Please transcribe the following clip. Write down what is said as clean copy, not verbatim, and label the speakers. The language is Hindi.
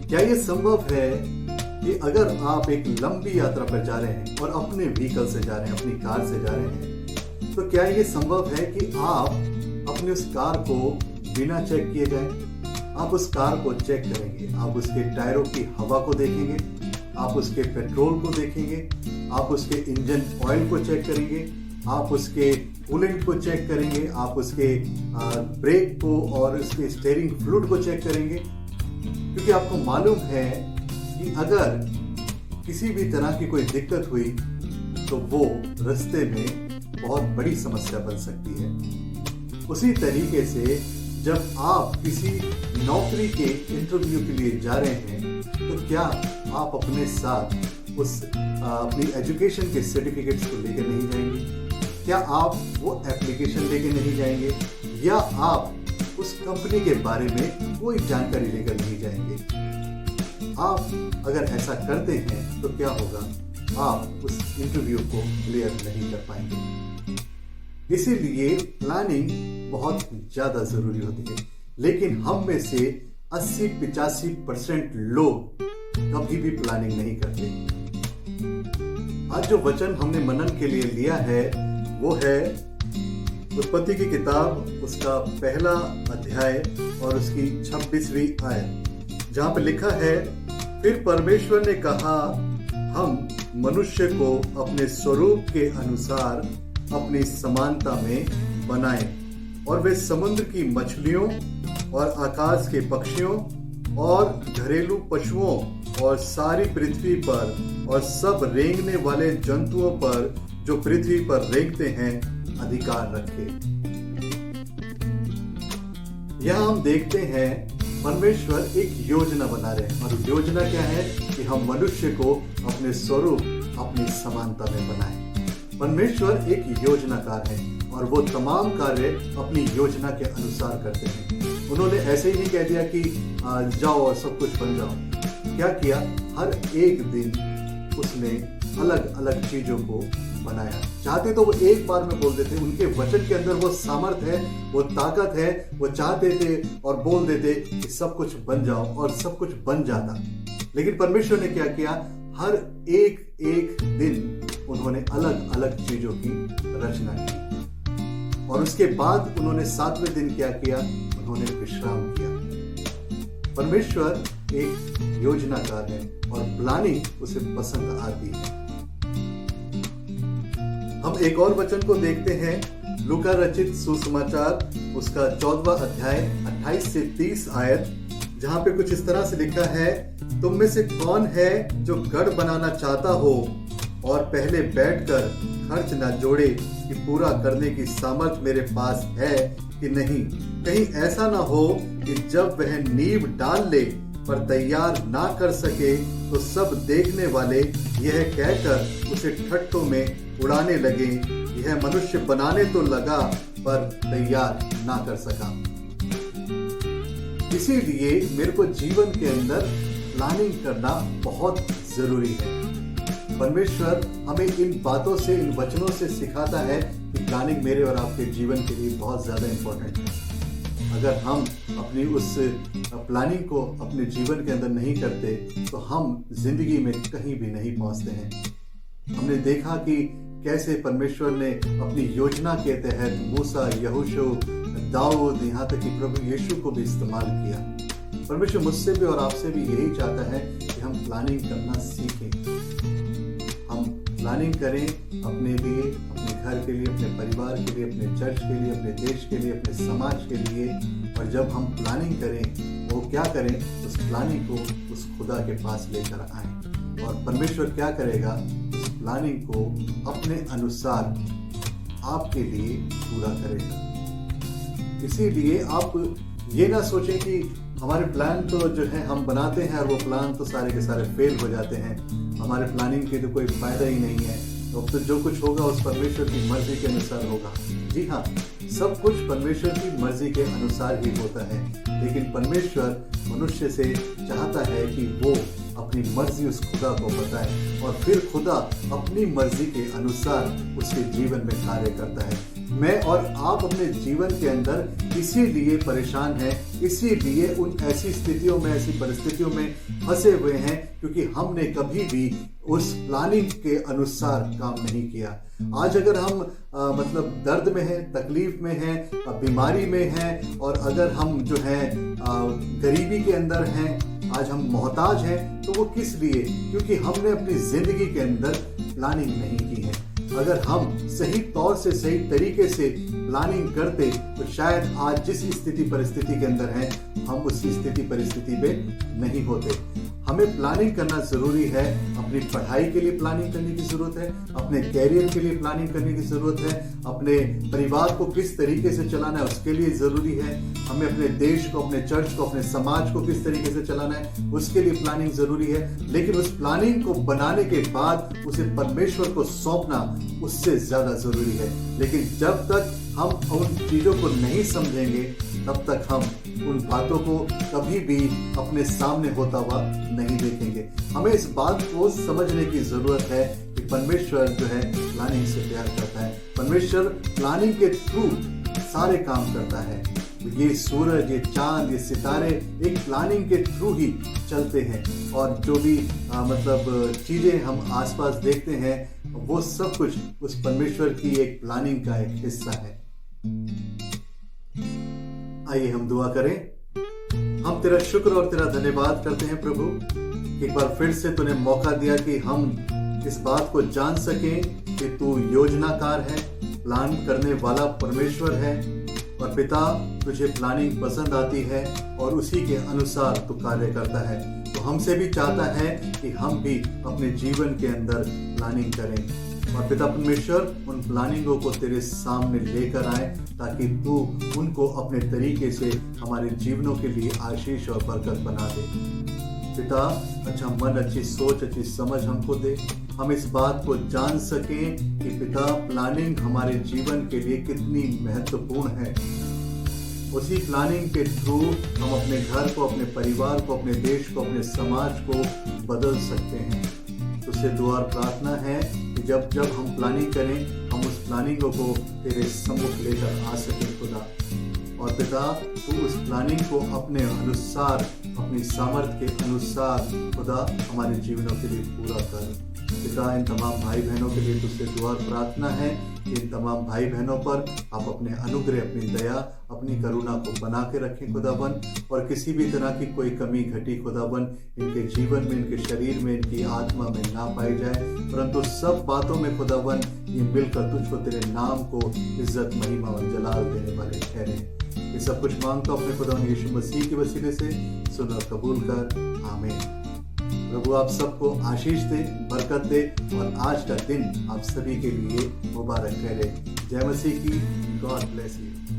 Speaker 1: क्या ये संभव है कि अगर आप एक लंबी यात्रा पर जा रहे हैं और अपने व्हीकल से जा रहे हैं, अपनी कार से जा रहे हैं, तो क्या ये संभव है कि आप अपने उस कार को बिना चेक किए जाएं? आप उस कार को चेक करेंगे, आप उसके टायरों की हवा को देखेंगे, आप उसके पेट्रोल को देखेंगे, आप उसके इंजन ऑयल को चेक करेंगे, आप उसके कूलेंट को चेक करेंगे, आप उसके ब्रेक को और उसके स्टीयरिंग फ्लूइड को चेक करेंगे, क्योंकि आपको मालूम है कि अगर किसी भी तरह की कोई दिक्कत हुई तो वो रास्ते में बहुत बड़ी समस्या बन सकती है। उसी तरीके से जब आप किसी नौकरी के इंटरव्यू के लिए जा रहे हैं तो क्या आप अपने साथ उस अपनी एजुकेशन के सर्टिफिकेट्स को लेकर नहीं जाएंगे? क्या आप वो एप्लीकेशन लेके नहीं जाएंगे? या आप उस कंपनी के बारे में कोई जानकारी लेकर नहीं जाएंगे? आप अगर ऐसा करते हैं तो क्या होगा? आप उस इंटरव्यू को क्लियर नहीं कर पाएंगे। इसीलिए प्लानिंग बहुत ज़्यादा ज़रूरी होती है, लेकिन हम में से 80-85% लोग कभी भी प्लानिंग नहीं करते। आज जो वचन हमने मनन के लिए लिया है वो है उत्पत्ति की किताब, उसका पहला अध्याय और उसकी 26वीं आयत, जहां पर लिखा है, फिर परमेश्वर ने कहा, हम मनुष्य को अपने स्वरूप के अनुसार अपनी समानता में बनाएं और वे समुद्र की मछलियों और आकाश के पक्षियों और घरेलू पशुओं और सारी पृथ्वी पर और सब रेंगने वाले जंतुओं पर जो पृथ्वी पर रेंगते हैं अधिकार रखे। यहां हम देखते हैं परमेश्वर एक योजना बना रहे हैं, और योजना क्या है कि हम मनुष्य को अपने स्वरूप, अपनी समानता में बनाएं। परमेश्वर एक योजनाकार है और वो तमाम कार्य अपनी योजना के अनुसार करते हैं। उन्होंने ऐसे ही नहीं कह दिया कि जाओ और सब कुछ बन जाओ। क्या किया? हर एक दिन उसने अलग अलग चीजों को बनाया। चाहते तो वो एक बार में बोल देते, उनके वचन के अंदर वो सामर्थ है, वो ताकत है, वो चाहते थे और बोल देते कि सब कुछ बन जाओ, और सब कुछ बन जाता। लेकिन परमेश्वर ने क्या किया? हर एक एक दिन उन्होंने अलग अलग चीजों की रचना की, और उसके बाद उन्होंने 7वें दिन क्या किया? उन्होंने विश्राम किया। परमेश्वर एक योजनाकार है और प्लानिंग उसे पसंद आती है। हम एक और वचन को देखते हैं, लूका रचित सुसमाचार, उसका 14वां अध्याय 28 से 30 आयत, जहां पे कुछ इस तरह से लिखा है, तुम में से कौन है जो गढ़ बनाना चाहता हो और पहले बैठकर खर्च ना जोड़े कि पूरा करने की सामर्थ मेरे पास है कि नहीं? कहीं ऐसा ना हो कि जब वह नींव डाल ले पर तैयार ना कर सके तो सब देखने वाले यह कहकर उसे ठट्ठों में उड़ाने लगे, यह मनुष्य बनाने तो लगा पर तैयार ना कर सका। इसीलिए मेरे को जीवन के अंदर प्लानिंग करना बहुत जरूरी है। परमेश्वर हमें इन बातों से, इन वचनों से सिखाता है कि प्लानिंग मेरे और आपके जीवन के लिए बहुत ज्यादा इंपॉर्टेंट है। अगर हम अपनी उस प्लानिंग को अपने जीवन के अंदर नहीं करते तो हम जिंदगी में कहीं भी नहीं पहुंचते हैं। हमने देखा कि कैसे परमेश्वर ने अपनी योजना के तहत मूसा, यहोशू, दाऊद, यहाँ तक कि प्रभु यीशु को भी इस्तेमाल किया। परमेश्वर मुझसे भी और आपसे भी यही चाहता है कि हम प्लानिंग करना सीखें। हम प्लानिंग करें अपने लिए, अपने घर के लिए, अपने परिवार के लिए, अपने चर्च के लिए, अपने देश के लिए, अपने समाज के लिए। और जब हम प्लानिंग करें, वो क्या करें? उस प्लानिंग को उस खुदा के पास लेकर आएं, और परमेश्वर क्या करेगा? उस प्लानिंग को अपने अनुसार आपके लिए पूरा करेगा। इसीलिए आप ये ना सोचें कि हमारे प्लान तो जो है हम बनाते हैं और वो प्लान तो सारे के सारे फेल हो जाते हैं, हमारे प्लानिंग के तो कोई फायदा ही नहीं है, तो अब तो जो कुछ होगा उस परमेश्वर की मर्जी के अनुसार होगा। जी हाँ, सब कुछ परमेश्वर की मर्जी के अनुसार ही होता है, लेकिन परमेश्वर मनुष्य से चाहता है कि वो अपनी मर्जी उस खुदा को बताए और फिर खुदा अपनी मर्जी के अनुसार उसके जीवन में कार्य करता है। मैं और आप अपने जीवन के अंदर इसीलिए परेशान हैं, इसीलिए उन ऐसी स्थितियों में, ऐसी परिस्थितियों में फंसे हुए हैं क्योंकि हमने कभी भी उस प्लानिंग के अनुसार काम नहीं किया। आज अगर हम मतलब दर्द में हैं, तकलीफ में हैं, बीमारी में हैं और अगर हम जो है गरीबी के अंदर हैं, आज हम मोहताज हैं, तो वो किस लिए? क्योंकि हमने अपनी जिंदगी के अंदर प्लानिंग नहीं की है। अगर हम सही तौर से, सही तरीके से प्लानिंग करते तो शायद आज जिस स्थिति परिस्थिति के अंदर हैं हम उस स्थिति परिस्थिति में नहीं होते। हमें प्लानिंग करना जरूरी है। अपनी पढ़ाई के लिए प्लानिंग करने की जरूरत है, अपने कैरियर के लिए प्लानिंग करने की जरूरत है, अपने परिवार को किस तरीके से चलाना है उसके लिए जरूरी है, हमें अपने देश को, अपने चर्च को, अपने समाज को किस तरीके से चलाना है उसके लिए प्लानिंग जरूरी है। लेकिन उस प्लानिंग को बनाने के बाद उसे परमेश्वर को सौंपना उससे ज्यादा जरूरी है। लेकिन जब तक हम उन चीजों को नहीं समझेंगे तब तक हम उन बातों को कभी भी अपने सामने होता हुआ नहीं देखेंगे। हमें इस बात को समझने की जरूरत है कि परमेश्वर जो है प्लानिंग से प्यार करता है। परमेश्वर प्लानिंग के थ्रू सारे काम करता है। ये सूरज, ये चांद, ये सितारे एक प्लानिंग के थ्रू ही चलते हैं और जो भी मतलब चीजें हम आसपास देखते हैं वो सब कुछ उस परमेश्वर की एक प्लानिंग का एक हिस्सा है। आइए हम दुआ करें। हम तेरा शुक्र और तेरा धन्यवाद करते हैं प्रभु, एक बार फिर से तूने मौका दिया कि हम इस बात को जान सकें कि तू योजनाकार है, प्लान करने वाला परमेश्वर है और पिता तुझे प्लानिंग पसंद आती है और उसी के अनुसार तू कार्य करता है। तो हमसे भी चाहता है कि हम भी अपने जीवन के अंदर प्लानिंग करें और पिता परमेश्वर उन प्लानिंगों को तेरे सामने लेकर आए ताकि तू उनको अपने तरीके से हमारे जीवनों के लिए आशीष और बरकत बना दे। पिता अच्छा मन, अच्छी सोच, अच्छी समझ हमको दे। हम इस बात को जान सकें कि पिता प्लानिंग हमारे जीवन के लिए कितनी महत्वपूर्ण है। उसी प्लानिंग के थ्रू हम अपने घर को, अपने परिवार को, अपने देश को, अपने समाज को बदल सकते हैं। तुझसे दुआ और प्रार्थना है कि जब जब हम प्लानिंग करें हम उस प्लानिंगों को तेरे सम्मुख लेकर आ सकें खुदा। और पिता तू उस प्लानिंग को अपने अनुसार, अपनी सामर्थ्य के अनुसार खुदा हमारे जीवनों के लिए पूरा कर। पिता इन तमाम भाई बहनों के लिए तुझसे दुआ और प्रार्थना है कि इन तमाम भाई बहनों पर आप अपने अनुग्रह, अपनी दया, अपनी करुणा को बना के रखें खुदावन और किसी भी तरह की कोई कमी घटी खुदावन इनके जीवन में, इनके शरीर में, इनकी आत्मा में ना पाई जाए, परंतु सब बातों में खुदावन ये मिलकर तुझको, तेरे नाम को इज्जत, महिमा और जलाल देने वाले ठहरे। ये सब कुछ मांगता अपने खुदावन यीशु मसीह के वसीले से सुन और कबूल कर, आमीन। प्रभु आप सबको आशीष दे, बरकत दे और आज का दिन आप सभी के लिए मुबारक करे। जय मसीह की। God bless you.